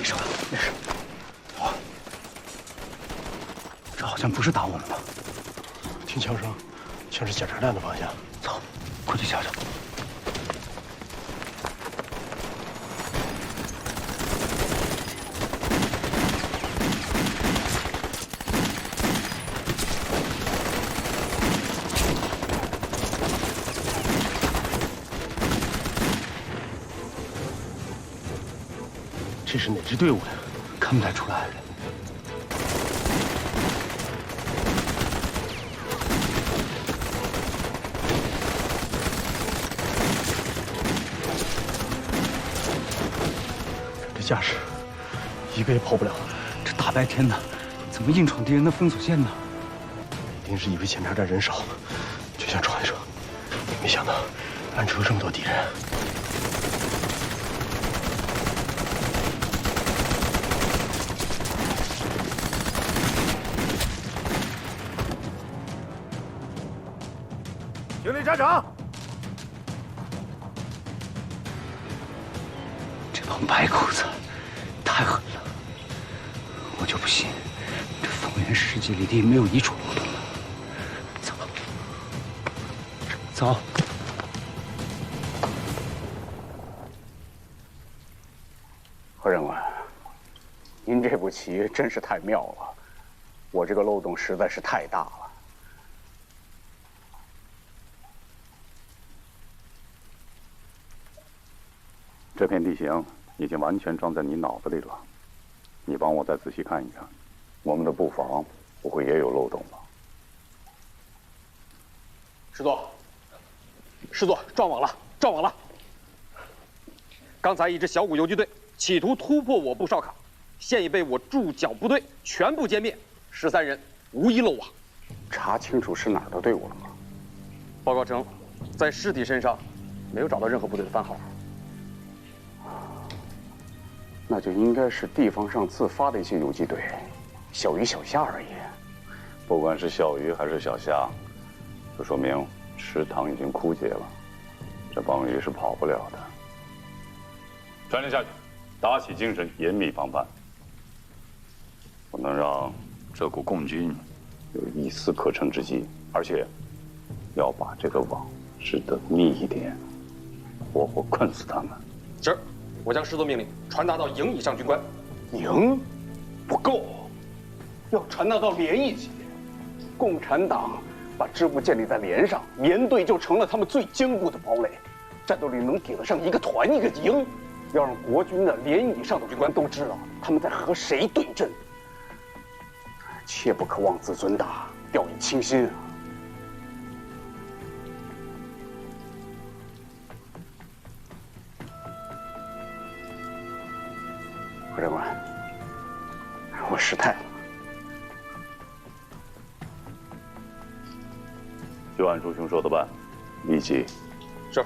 事吧？没事。哇，这好像不是打我们的。听枪声，像是检查站的方向。走，快去瞧瞧。 这是哪支队伍呀？看不太出来。这架势，一个也跑不了。这大白天的，怎么硬闯敌人的封锁线呢？一定是以为检查站人少，就想闯一闯。没想到暗处有这么多敌人。 行李站长，这帮白裤子太狠了，我就不信这方圆10几里地没有一处漏洞了。走，走。何任官，您这步棋真是太妙了，我这个漏洞实在是太大了。 这片地形已经完全装在你脑子里了，你帮我再仔细看一看，我们的布防不会也有漏洞吧？师座，师座，撞网了，撞网了！刚才一支小股游击队企图突破我部哨卡，现已被我驻剿部队全部歼灭，13人无一漏网。查清楚是哪儿的队伍了吗？报告称，在尸体身上没有找到任何部队的番号。 那就应该是地方上自发的一些游击队，小鱼小虾而已。不管是小鱼还是小虾，就说明池塘已经枯竭了，这帮鱼是跑不了的。传令下去，打起精神，严密防范，不能让这股共军有一丝可乘之机，而且要把这个网织得密一点，活活困死他们。是。 我将师座命令传达到营以上军官。营不够，要传达到连一级。共产党把支部建立在连上，连队就成了他们最坚固的堡垒，战斗力能顶得上一个团一个营。要让国军的连以上的军官都知道他们在和谁对阵，切不可妄自尊大，掉以轻心啊！ 何长官，我失态了，就按朱兄说的办，立即。是。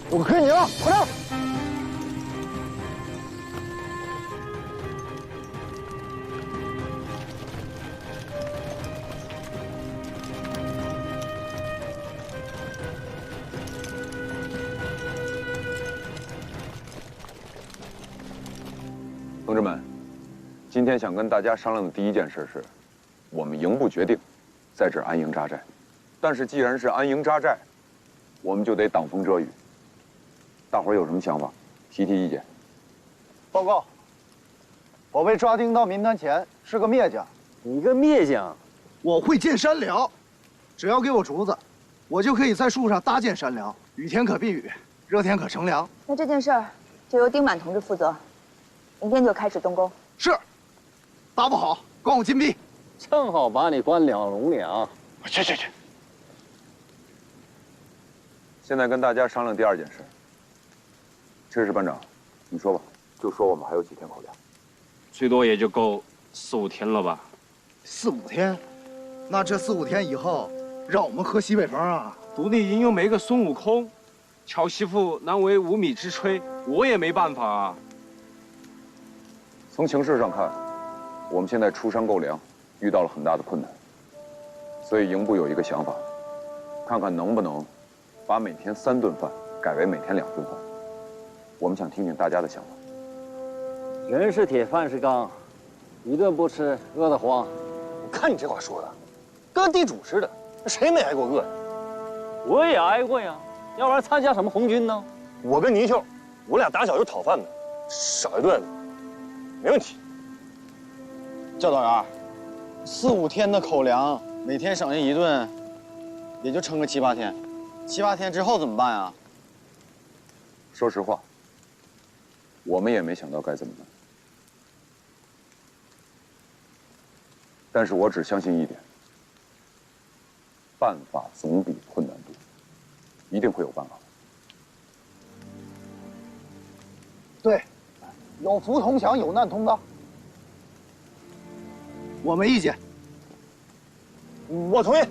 我可以你了，快点！同志们，今天想跟大家商量的第一件事是，我们营部决定在这儿安营扎寨。但是既然是安营扎寨，我们就得挡风遮雨。大伙儿有什么想法，提意见。报告，我被抓丁到民团前是个篾匠。你个篾匠，我会建山疗，只要给我竹子，我就可以在树上搭建山梁，雨天可避雨，热天可乘凉。那这件事儿就由丁满同志负责，明天就开始动工。是，搭不好关我禁闭。正好把你关两笼粮。去。现在跟大家商量第二件事。这是班长，你说吧，就说我们还有几天口粮？最多也就够4、5天了吧。4、5天，那这4、5天以后，让我们喝西北风啊！独立营又没个孙悟空，乔媳妇难为无米之炊，我也没办法啊。从形势上看，我们现在出山购粮遇到了很大的困难，所以营部有一个想法，看看能不能把每天3顿饭改为每天2顿饭。我们想听听大家的想法。人是铁，饭是钢，一顿不吃饿得慌。我看你这话说的，跟地主似的，谁没挨过饿呀？我也挨过呀，要不然参加什么红军呢？我跟泥鳅，我俩打小就讨饭的，少一顿没问题。教导员，4、5天的口粮，每天省下1顿，也就撑个7、8天。7、8天之后怎么办呀？说实话，我们也没想到该怎么办。但是我只相信一点，办法总比困难多，一定会有办法。对，有福同享，有难同当。我没意见。我同意。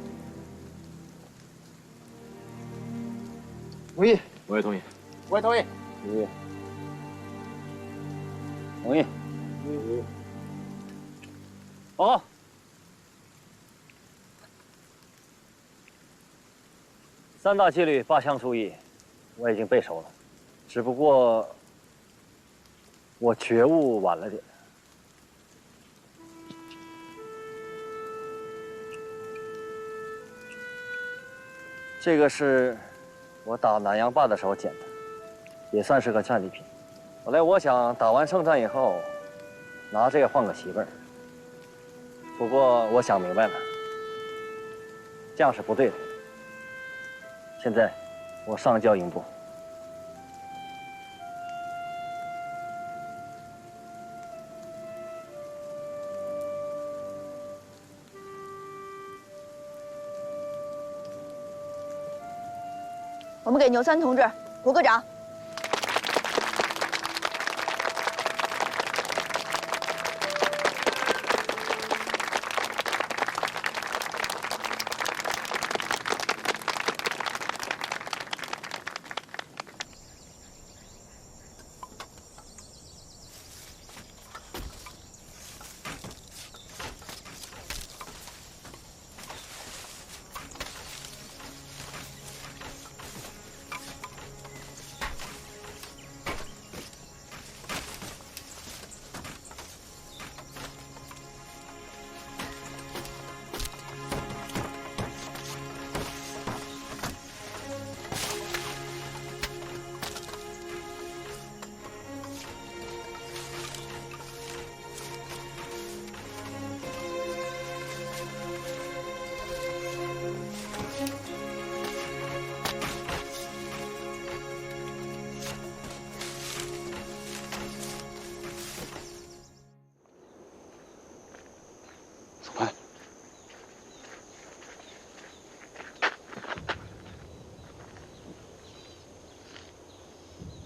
同意。我也同意。我也同意。同意。报告。3大纪律8项注意，我已经背熟了，只不过我觉悟晚了点。这个是我打南阳坝的时候捡的，也算是个战利品。后来我想打完胜仗以后，拿这个换个媳妇儿。不过我想明白了，这样是不对的。现在我上交营部。我们给牛三同志鼓个掌。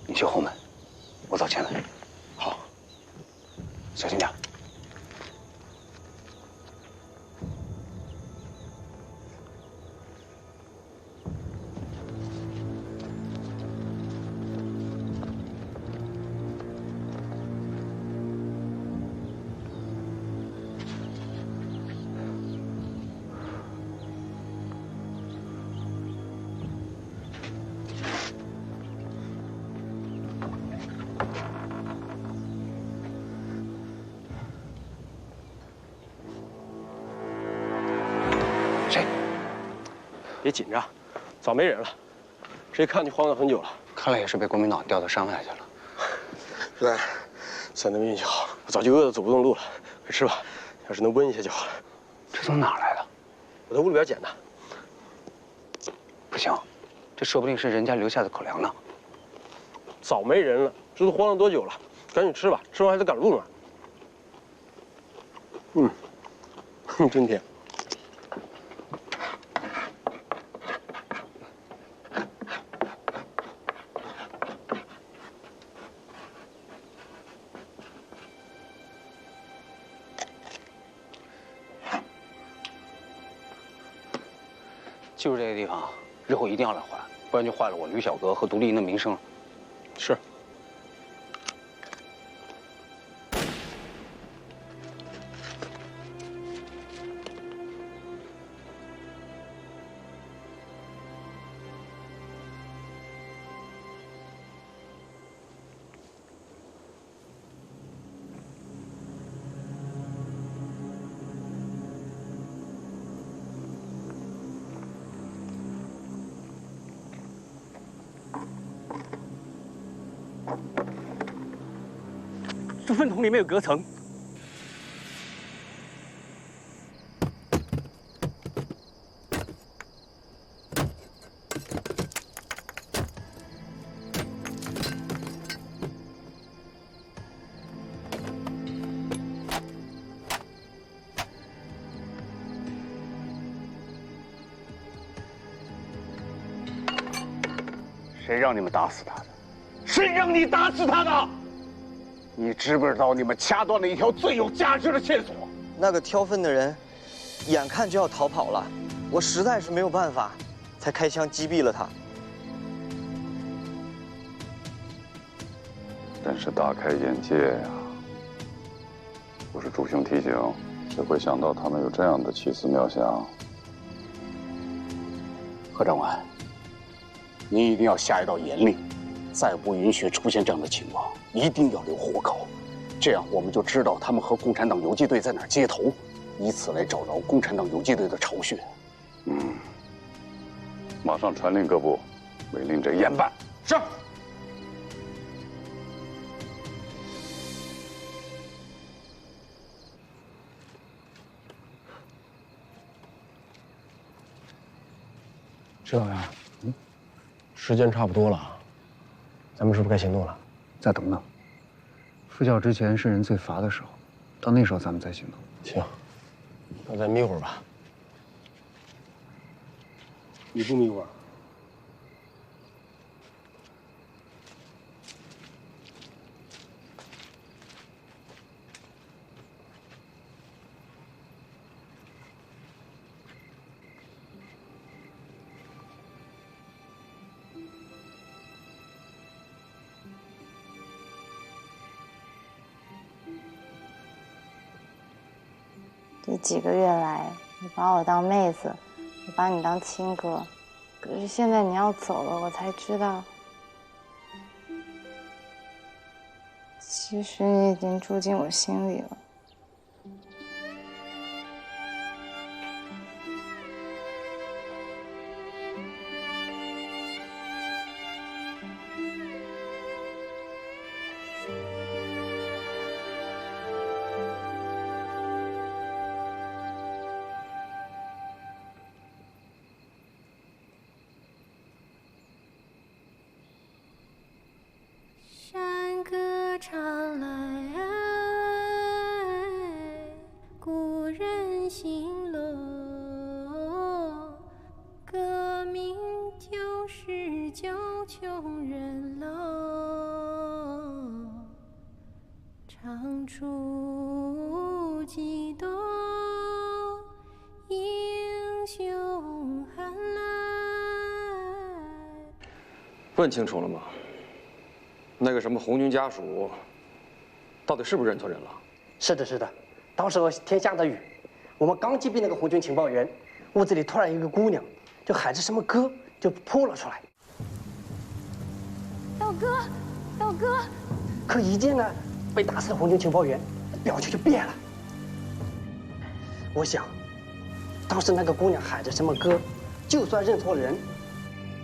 你去后门，我走前门。好，小心点。别紧张，早没人了。这一看就慌了很久了。看来也是被国民党调到山外去了。对，算他们运气好，我早就饿得走不动路了。快吃吧，要是能温一下就好了。这从哪儿来的？我在屋里边捡的。不行，这说不定是人家留下的口粮呢。早没人了，这都荒了多久了？赶紧吃吧，吃完还得赶路呢。真甜。就是这个地方，日后一定要来还，不然就坏了我吕小阁和独立营的名声了。是。这粪桶里面有隔层。谁让你们打死他的？谁让你打死他的？你知不知道你们掐断了一条最有价值的线索？那个挑粪的人，眼看就要逃跑了，我实在是没有办法，才开枪击毙了他。真是大开眼界呀！不是主兄提醒，谁会想到他们有这样的奇思妙想？何长官，您一定要下一道严令，再不允许出现这样的情况，一定要留活口，这样我们就知道他们和共产党游击队在哪儿接头，以此来找着共产党游击队的巢穴。马上传令各部，为令这严办。是。石导员，时间差不多了，咱们是不是该行动了？再等等，拂晓之前是人最乏的时候，到那时候咱们再行动。行，那再眯会儿吧。你不眯会儿？这几个月来，你把我当妹子，我把你当亲哥，可是现在你要走了，我才知道，其实你已经住进我心里了。山歌唱来，故人心落。革命就是救穷人喽，唱出几多英雄汉来。问清楚了吗？那个什么红军家属，到底是不是认错人了？是的，是的。当时天下着雨，我们刚击毙那个红军情报员，屋子里突然有一个姑娘，就喊着什么歌，就扑了出来。道哥，道哥！可一见呢，被打死的红军情报员表情就变了。我想，当时那个姑娘喊着什么歌，就算认错人，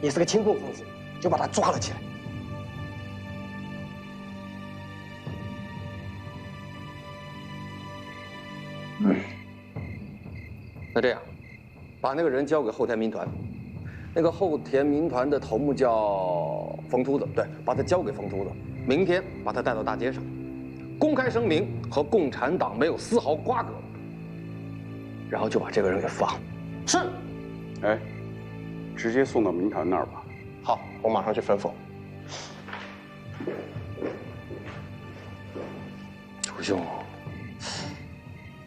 也是个亲共分子，就把她抓了起来。那这样，把那个人交给后台民团，那个后田民团的头目叫冯秃子，对，把他交给冯秃子，明天把他带到大街上，公开声明和共产党没有丝毫瓜葛，然后就把这个人给放。是。哎，直接送到民团那儿吧。好，我马上去吩咐。朱兄，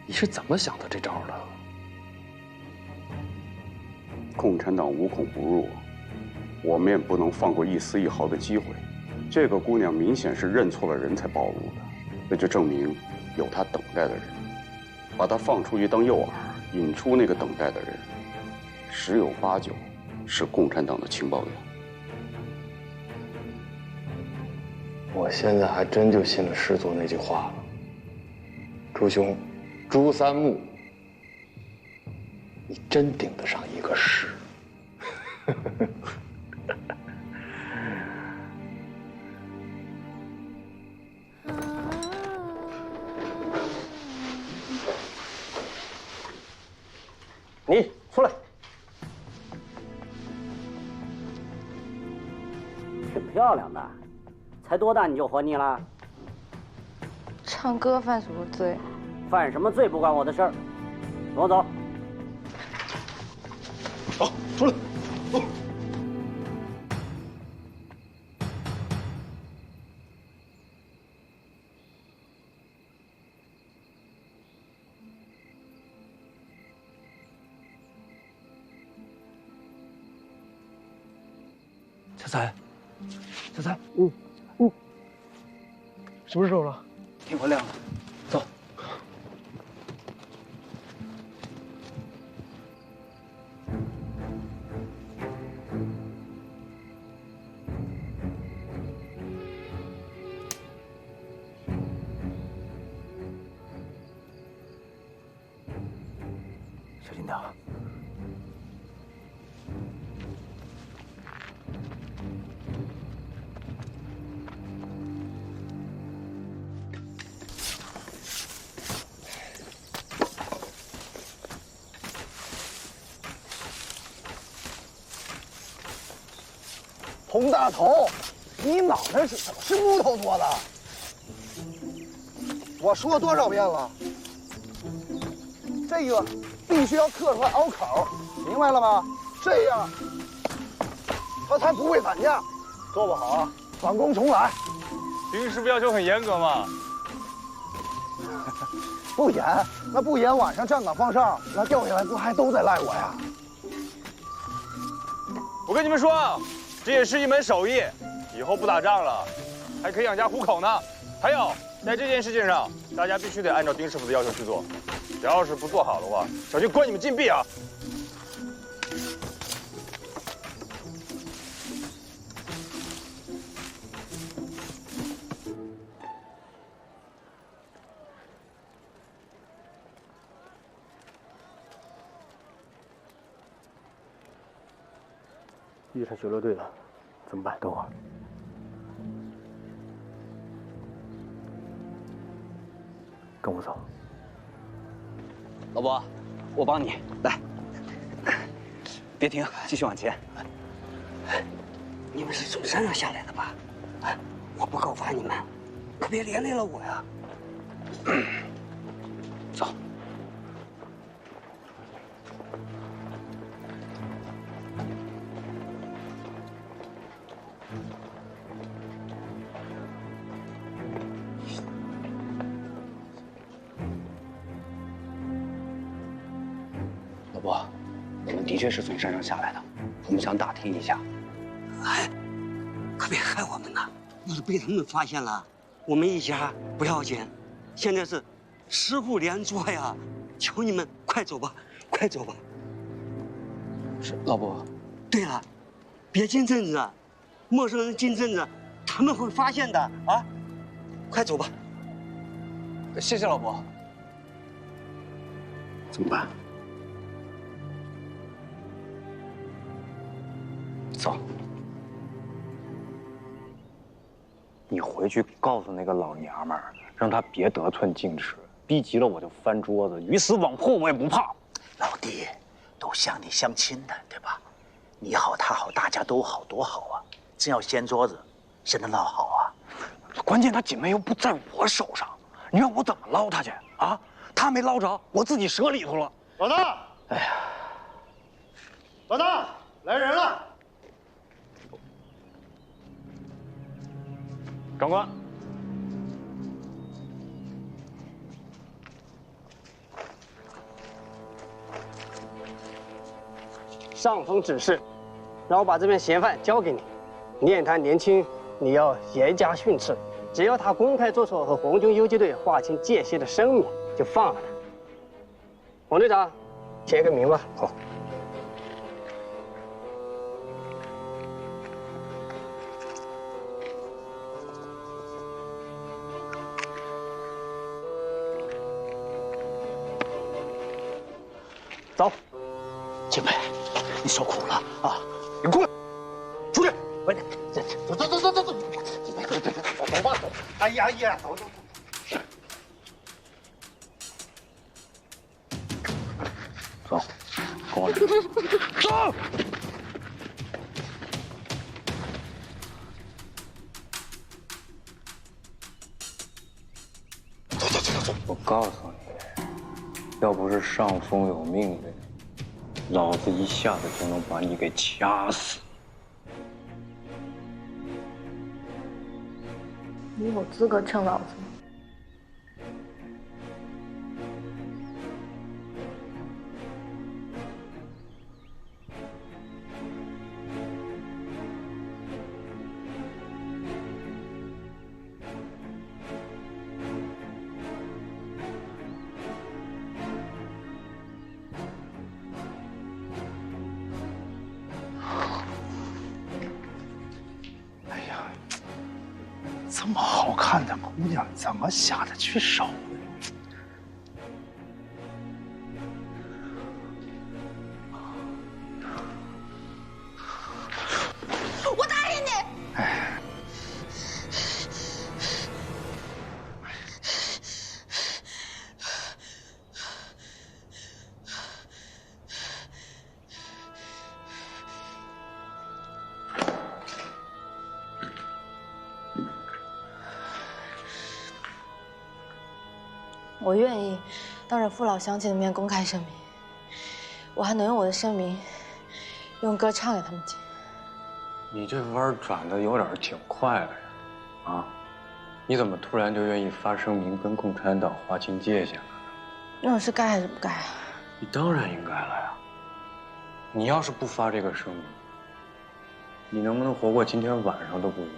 你是怎么想的这招的？共产党无孔不入，我们也不能放过一丝一毫的机会。这个姑娘明显是认错了人才暴露的，那就证明有她等待的人。把她放出去当诱饵，引出那个等待的人，十有八九是共产党的情报员。我现在还真就信了师祖那句话了。朱兄，朱三木，你真顶得上一个师。你出来。挺漂亮的，才多大你就活腻了？唱歌犯什么罪？犯什么罪不关我的事儿，跟我走。好，出来。走。小彩，小彩，什么时候了？天快亮了，走。小心点啊！洪大头，你脑袋是木头做的。我说多少遍了，这个必须要刻出来凹口，明白了吗？这样他才不会散架。做不好啊，返工重来。丁师傅要求很严格嘛？不严，那不严，晚上站岗放哨，那掉下来不还都得赖我呀？我跟你们说啊，这也是一门手艺，以后不打仗了，还可以养家糊口呢。还有，在这件事情上，大家必须得按照丁师傅的要求去做，要是不做好的话，小心关你们禁闭啊！遇上巡逻队了，怎么办？等会儿。跟我走。老伯，我帮你来，别停，继续往前。你们是从山上下来的吧？我不告发你们，可别连累了我呀。走。老伯，我们的确是从山上下来的，我们想打听一下。哎，可别害我们呐！要是被他们发现了，我们一家不要紧。现在是10户连坐呀，求你们快走吧，快走吧。是老伯。对了，别进镇子，陌生人进镇子，他们会发现的啊！快走吧。谢谢老伯。怎么办？走。你回去告诉那个老娘们儿，让她别得寸进尺，逼急了我就翻桌子，鱼死网破我也不怕。老弟，都乡里乡亲的，对吧？你好，他好，大家都好，多好啊！真要掀桌子，掀得闹好啊！关键他锦梅又不在我手上，你让我怎么捞他去啊？他没捞着，我自己折里头了。老大，哎呀，老大，来人了！长官，上峰指示，让我把这名嫌犯交给你。念他年轻，你要严加训斥。只要他公开做出和红军游击队划清界限的声明，就放了他。黄队长，签个名吧。好。走，金梅，你受苦了啊！你过来，出去！不是，走，走吧，走！哎呀呀，走！走，跟我来。走！走！我告诉你，要不是上峰有命令，老子一下子就能把你给掐死。你有资格称老子吗？这么好看的姑娘，怎么下得去手呢？我答应你。我愿意当着父老乡亲的面公开声明，我还能用我的声明，用歌唱给他们听。你这弯转的有点挺快了呀，啊？你怎么突然就愿意发声明跟共产党划清界限了呢？那我是该还是不该啊？你当然应该了呀。你要是不发这个声明，你能不能活过今天晚上都不一定。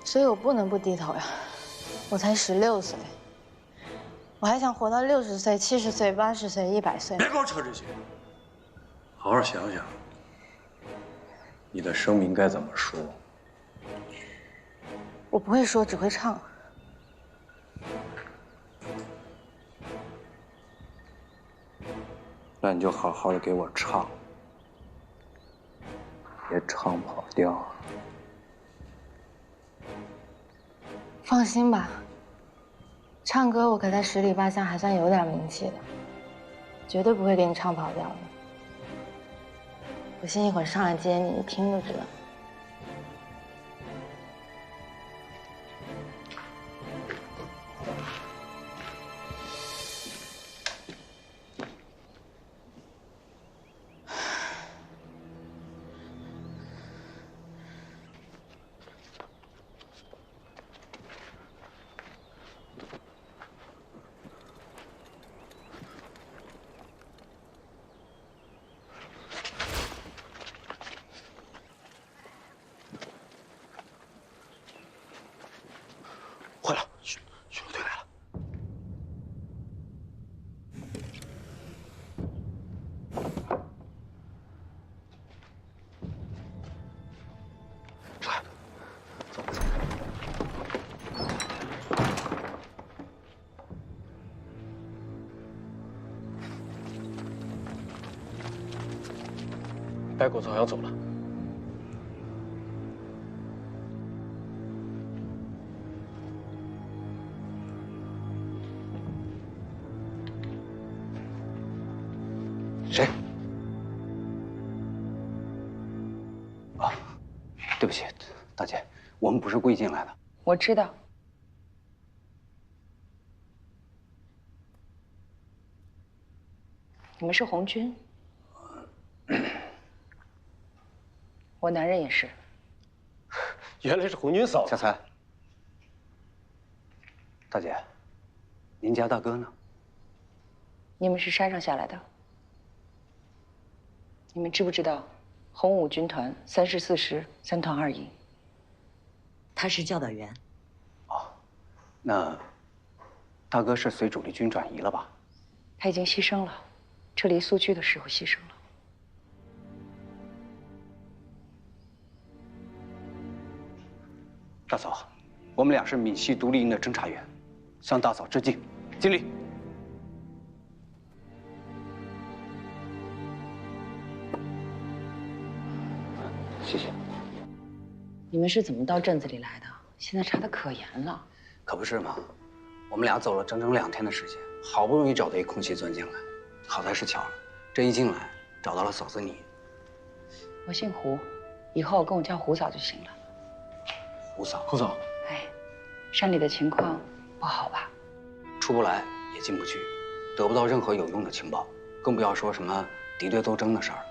所以我不能不低头呀。我才16岁，我还想活到60岁、70岁、80岁、100岁。别给我扯这些，好好想想，你的声明该怎么说。我不会说，只会唱。那你就好好的给我唱，别唱跑调。放心吧，唱歌我可在10里8乡还算有点名气的，绝对不会给你唱跑调的。不信一会儿上来接你，一听就知道。坏了，巡逻队来了。来，走。白骨头要走了。谁？大姐，我们不是故意进来的。我知道。你们是红军？我男人也是。原来是红军嫂子。小才，大姐，您家大哥呢？你们是山上下来的。你们知不知道，红五军团34师3团2营？他是教导员。那大哥是随主力军转移了吧？他已经牺牲了，撤离苏区的时候牺牲了。大嫂，我们俩是闽西独立营的侦察员，向大嫂致敬，敬礼。谢谢。你们是怎么到镇子里来的？现在查得可严了。可不是嘛，我们俩走了整整2天的时间，好不容易找到一空隙钻进来，好在是巧了，这一进来找到了嫂子你。我姓胡，以后跟我叫胡嫂就行了。胡嫂，胡嫂，哎，山里的情况不好吧？出不来也进不去，得不到任何有用的情报，更不要说什么敌对斗争的事儿了。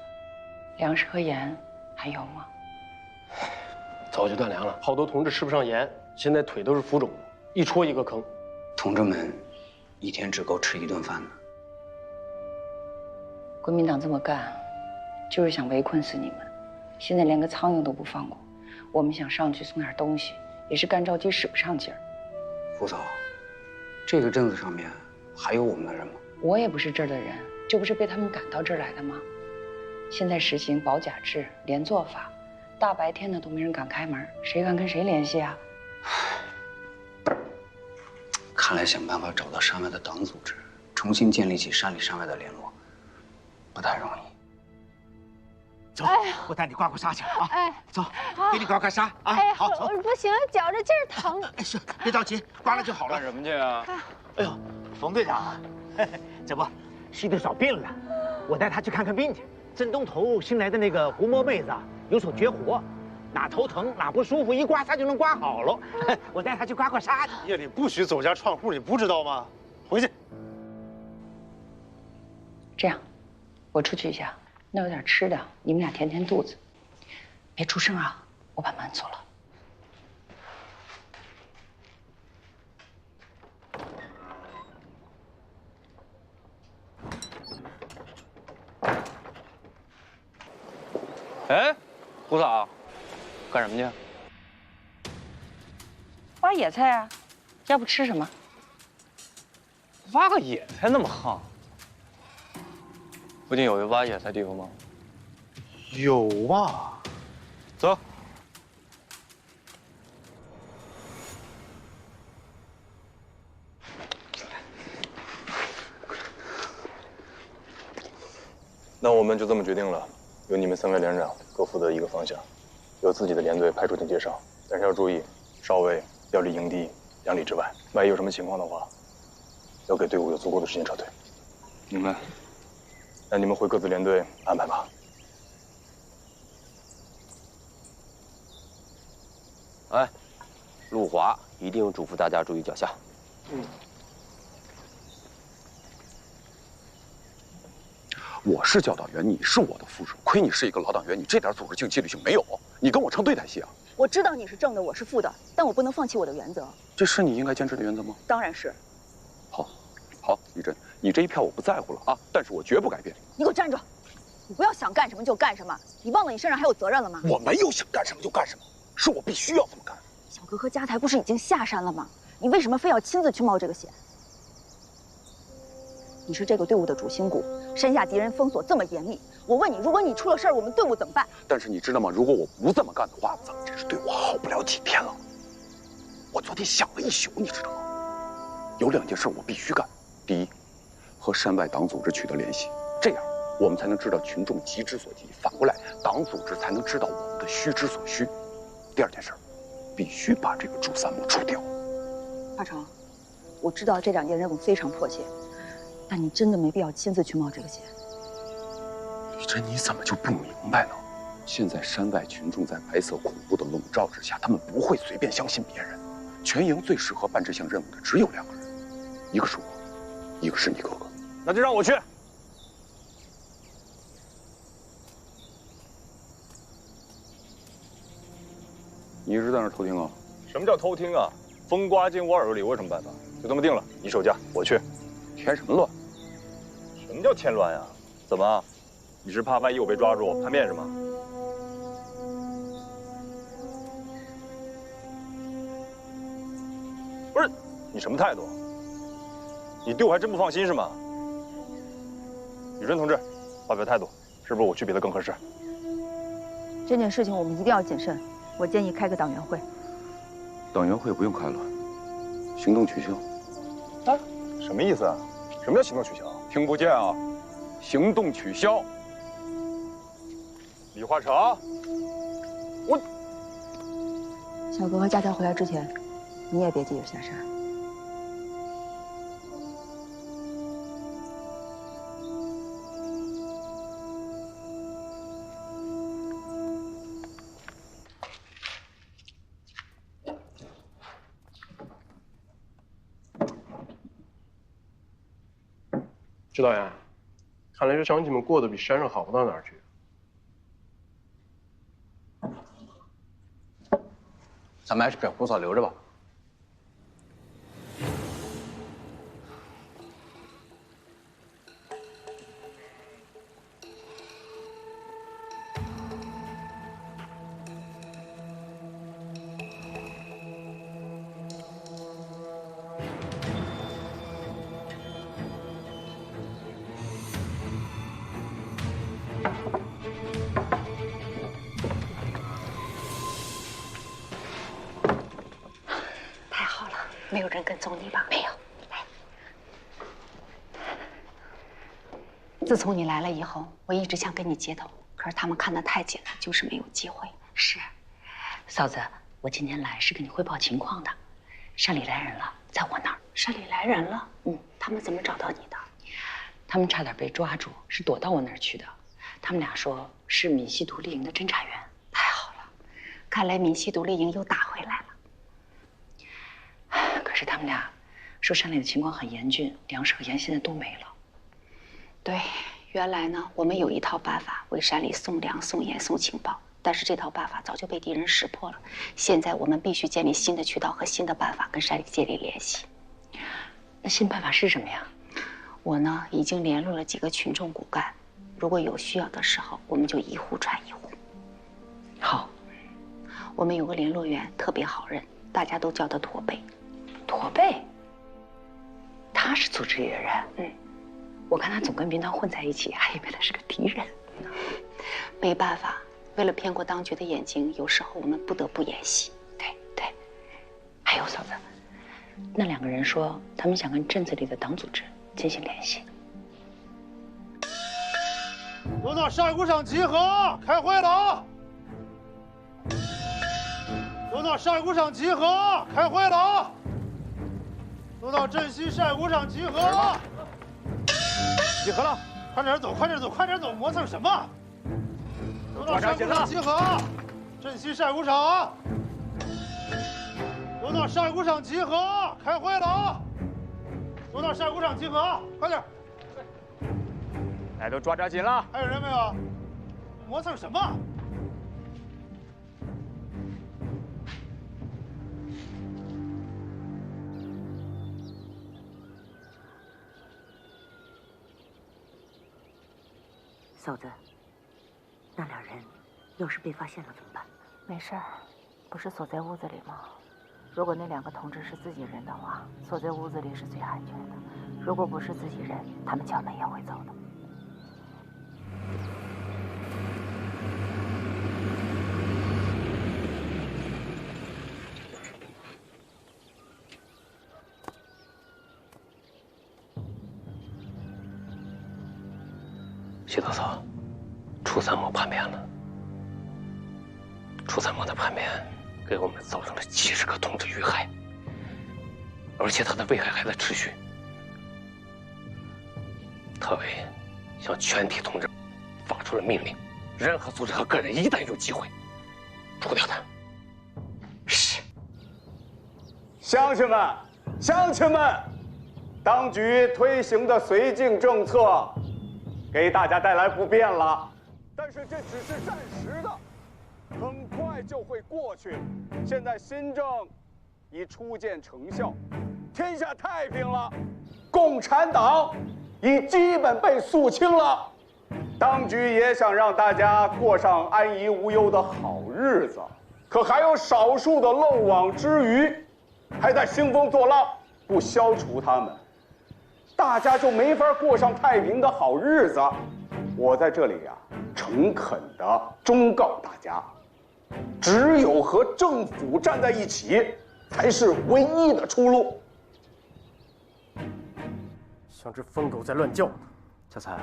粮食和盐还有吗？早就断粮了，好多同志吃不上盐，现在腿都是浮肿的，一戳一个坑。同志们一天只够吃1顿饭呢。国民党这么干，就是想围困死你们。现在连个苍蝇都不放过，我们想上去送点东西，也是干着急使不上劲儿。胡嫂，这个镇子上面还有我们的人吗？我也不是这儿的人，这不是被他们赶到这儿来的吗？现在实行保甲制、连坐法，大白天的都没人敢开门，谁敢跟谁联系啊？看来想办法找到山外的党组织，重新建立起山里山外的联络，不太容易。走，我带你刮刮痧去啊！走，给你刮刮痧啊！哎呀，好，走。不行，觉着劲儿疼。哎，是，别着急，刮了就好了。干什么去啊？哎呦，冯队长，这不，西队嫂病了，我带她去看看病去。镇东头新来的那个胡摸妹子啊，有手绝活，哪头疼哪不舒服，一刮痧就能刮好了。我带她去刮刮痧去。夜里不许走家串户，你不知道吗？回去。这样，我出去一下，那有点吃的，你们俩填填肚子，别出声啊，我把门锁了。哎，胡嫂，干什么去？挖野菜啊，要不吃什么？挖个野菜那么横？附近有个挖野菜地方吗？有吧？走。那我们就这么决定了。由你们3位连长各负责一个方向，由自己的连队派出去介绍，但是要注意，哨位要离营地2里之外，万一有什么情况的话，要给队伍有足够的时间撤退。明白。那你们回各自连队安排吧。哎，陆华一定嘱咐大家注意脚下。我是教导员，你是我的副手，亏你是一个老党员，你这点组织性、纪律性没有，你跟我成对台戏啊！我知道你是正的，我是副的，但我不能放弃我的原则。这是你应该坚持的原则吗？当然是。好，丽珍，你这一票我不在乎了啊，但是我绝不改变。你给我站住！你不要想干什么就干什么，你忘了你身上还有责任了吗？我没有想干什么就干什么，是我必须要这么干。小哥和家财不是已经下山了吗？你为什么非要亲自去冒这个险？你是这个队伍的主心骨，山下敌人封锁这么严密，我问你，如果你出了事儿，我们队伍怎么办？但是你知道吗？如果我不这么干的话，咱们这支队伍好不了几天了。我昨天想了一宿，你知道吗？有2件事我必须干。第一，和山外党组织取得联系，这样我们才能知道群众急之所急，反过来党组织才能知道我们的虚之所需。第2件事，必须把这个朱三木除掉。阿成，我知道这2件任务非常迫切，但你真的没必要亲自去冒这个险。丽珍，你怎么就不明白呢？现在山外群众在白色恐怖的笼罩之下，他们不会随便相信别人。全营最适合办这项任务的只有2个人，一个是我，一个是你哥哥。那就让我去。你一直在那儿偷听啊？什么叫偷听啊？风刮进我耳朵里，我有什么办法？就这么定了，你守家，我去。添什么乱？什么叫添乱呀？怎么？你是怕万一我被抓住叛变是吗？不是，你什么态度？你对我还真不放心是吗？宇春同志，发表态度，是不是我去别的更合适？这件事情我们一定要谨慎，我建议开个党员会。党员会不用开了，行动取消。啊？什么意思啊？什么叫行动取消？听不见啊？行动取消。李化成，我小哥和佳佳回来之前，你也别急着下山。指导员，看来这场你们过得比山上好不到哪儿去。咱们还是把胡草留着吧。没有人跟踪你吧？没有。来，自从你来了以后，我一直想跟你接头，可是他们看得太紧了，就是没有机会。是，嫂子，我今天来是跟你汇报情况的。山里来人了，在我那儿。山里来人了？他们怎么找到你的？他们差点被抓住，是躲到我那儿去的。他们俩说是闽西独立营的侦察员。太好了，看来闽西独立营又打回来了。可是他们俩说山里的情况很严峻，粮食和盐现在都没了。对，原来呢，我们有一套办法为山里送粮、送盐、送情报，但是这套办法早就被敌人识破了。现在我们必须建立新的渠道和新的办法跟山里建立联系。那新办法是什么呀？我呢已经联络了几个群众骨干，如果有需要的时候，我们就一户传一户。好，我们有个联络员特别好认，大家都叫他驼背。驼背，他是组织里的人。我看他总跟民团混在一起，还以为他是个敌人。没办法，为了骗过当局的眼睛，有时候我们不得不演戏。对。还有嫂子，那2个人说他们想跟镇子里的党组织进行联系。都到晒谷场集合，开会了啊！都到晒谷场集合，开会了啊！都到镇西晒谷场集合！集合了，快点走，快点走，快点走，磨蹭什么？都到晒谷场集合，镇西晒谷场。都到晒谷场集合，开会了啊！都到晒谷场集合，快点！哎，都抓紧了！还有人没有？磨蹭什么？嫂子，那2人要是被发现了怎么办？没事儿，不是锁在屋子里吗？如果那2个同志是自己人的话，锁在屋子里是最安全的。如果不是自己人，他们敲门也会走的。徐大嫂，楚参谋叛变了。楚参谋的叛变给我们造成了70个同志遇害，而且他的危害还在持续。特委向全体同志发出了命令，任何组织和个人一旦有机会，除掉他。是。乡亲们，乡亲们，当局推行的绥靖政策，给大家带来不便了，但是这只是暂时的，很快就会过去。现在新政已初见成效，天下太平了，共产党已基本被肃清了。当局也想让大家过上安逸无忧的好日子，可还有少数的漏网之鱼，还在兴风作浪。不消除他们，大家就没法过上太平的好日子。我在这里呀，诚恳地忠告大家，只有和政府站在一起，才是唯一的出路。像只疯狗在乱叫。小才，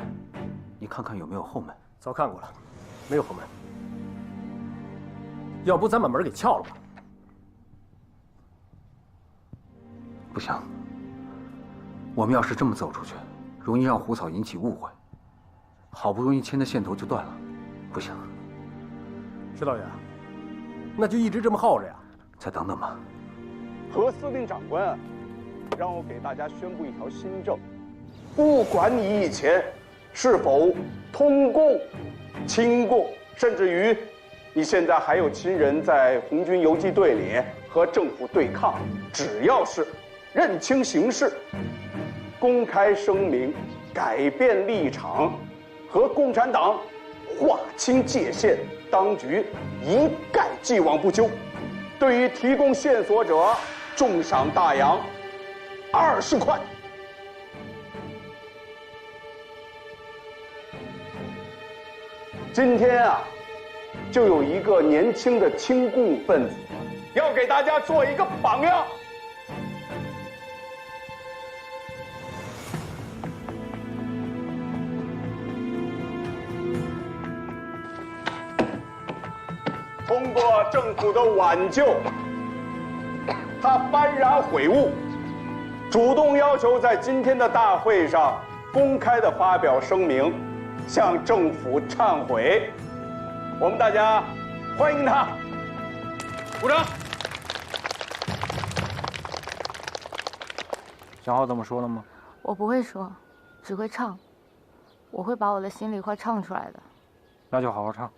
你看看有没有后门？早看过了，没有后门。要不咱把门给撬了吧？不行，我们要是这么走出去，容易让胡草引起误会，好不容易牵的线头就断了，不行。石导员，那就一直这么耗着呀？再等等吧。何司令长官，让我给大家宣布一条新政：不管你以前是否通共、亲共，甚至于你现在还有亲人在红军游击队里和政府对抗，只要是认清形势，公开声明，改变立场，和共产党划清界限，当局一概既往不咎。对于提供线索者，重赏大洋20块。今天啊，就有一个年轻的亲共分子，要给大家做一个榜样。通过政府的挽救，他幡然悔悟，主动要求在今天的大会上公开的发表声明，向政府忏悔。我们大家欢迎他。鼓掌。想好怎么说了吗？我不会说，只会唱。我会把我的心里话唱出来的。那就好好唱。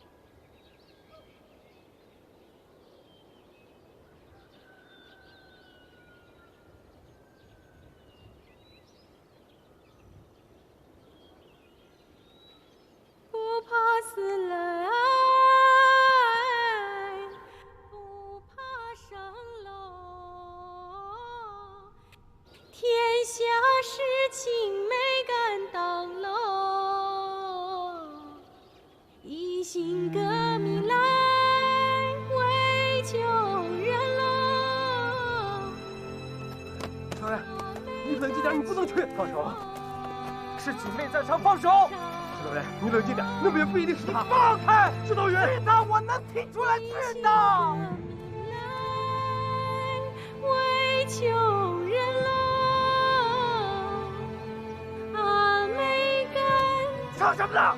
你冷静点，那边不一定是他。放开，指导员！是他，我能听出来是他。为求人了，阿妹干。唱什么呢？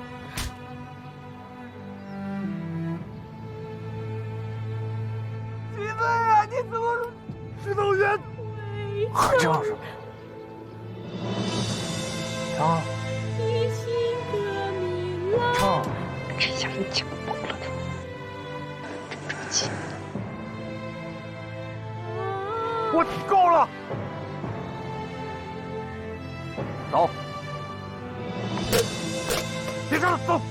鸡妹啊，你怎么？指导员，还唱什么？唱。唱，这下已经饱了的，真着急。我够了，走，别唱了，走。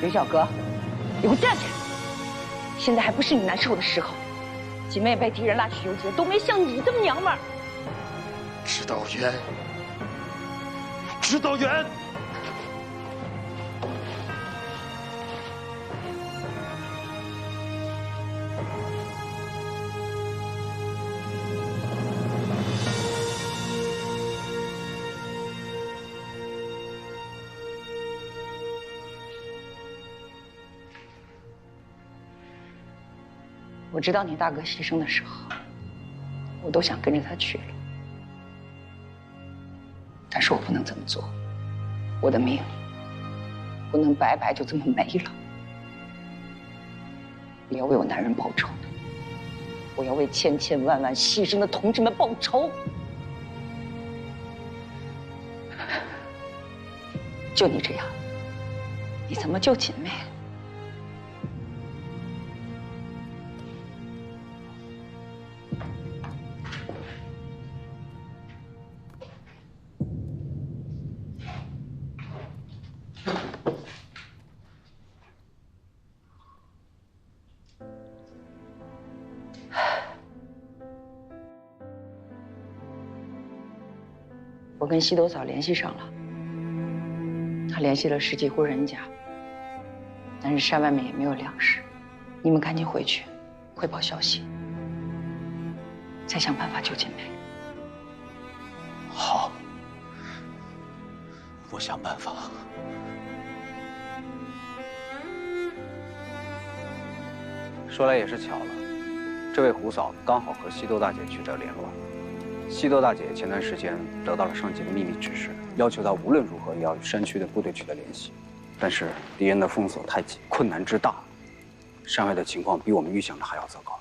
刘小哥，你给我站起来！现在还不是你难受的时候，几妹被敌人拉去游街，都没像你这么娘们儿。指导员，指导员。我知道你大哥牺牲的时候，我都想跟着他去了，但是我不能这么做，我的命不能白白就这么没了。我要为我男人报仇，我要为千千万万牺牲的同志们报仇。就你这样，你怎么救锦妹？我跟西斗嫂联系上了，她联系了十几户人家，但是山外面也没有粮食，你们赶紧回去汇报消息，再想办法救锦梅。好，我想办法。说来也是巧了，这位胡嫂刚好和西斗大姐取得联络。西斗大姐前段时间得到了上级的秘密指示，要求她无论如何也要与山区的部队取得联系。但是敌人的封锁太紧，困难之大，山外的情况比我们预想的还要糟糕。